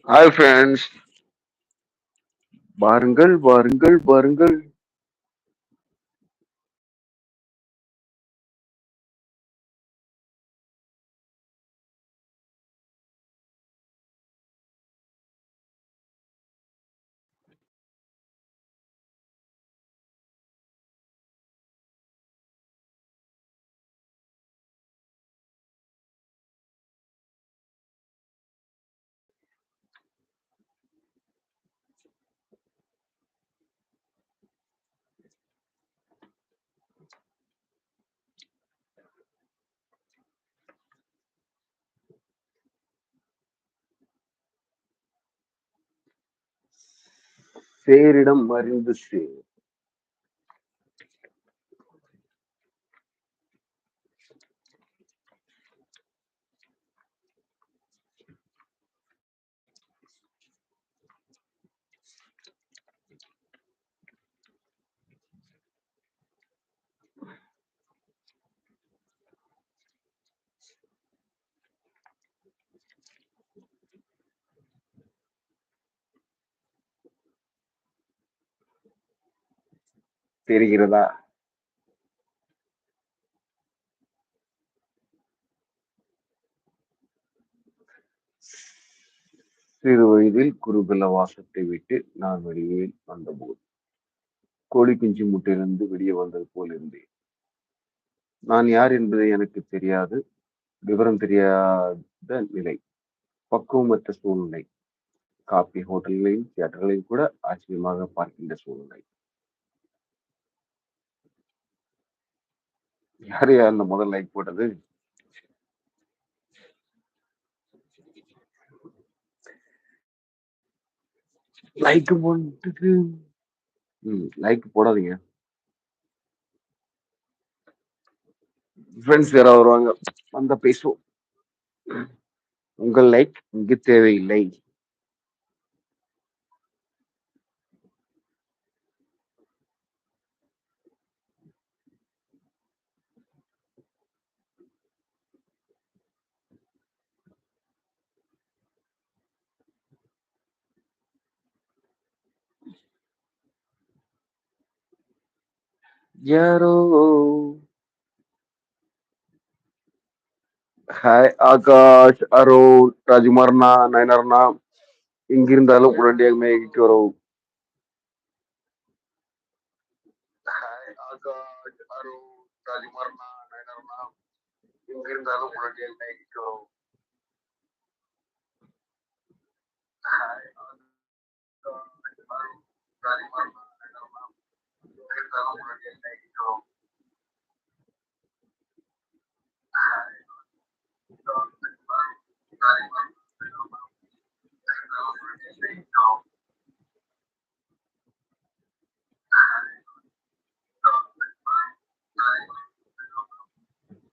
Hi friends, வாருங்கள் வாருங்கள் வாருங்கள். சேரிடம் அறிந்து சேர். தெரிகிறதா? சிறு வயதில் குருகுல வாசத்தை விட்டு நான் வெளியே வந்தபோது கோழி குஞ்சு முட்டையிலிருந்து வெளியே வந்தது போல் இருந்தேன். நான் யார் என்பது எனக்கு தெரியாது. விவரம் தெரியாத நிலை. பக்குவமற்ற சூழ்நிலை. காபி ஹோட்டல்களில் தியேட்டர்களில் கூட ஆச்சரியமாக பார்க்கின்ற சூழ்நிலை. யார் யார் அந்த முதல் லைக் போட்டது? லைக் போட்டுட்டு லைக் போடாதீங்க. ஃப்ரெண்ட்ஸ் யாராவது வருவாங்க. வந்தா பேசுவோம். உங்கள் லைக் இங்கு தேவையில்லை. யாரோ ஹாய் ஆகாஷ், அருண், ராஜ்குமார்ண்ணா, நயனார்ண்ணா, எங்கிருந்தாலும் உடனடியாக மேகிக்கு வரவும். ஹாய் ஆகாஷ், அருண், ராஜ்குமார்ண்ணா, நயனார்ண்ணா, எங்கிருந்தாலும் உடனடியாக மேகிக்கு வரவும். ஹாய் ஆகாஷ், அருண், ராஜ்குமார்ண்ணா, நயனார்ண்ணா, எங்கிருந்தாலும் உடனடியாக மேகிக்கு வரவும். ஹாய் ஆகாஷ், அருண், ராஜ்குமார்ண்ணா,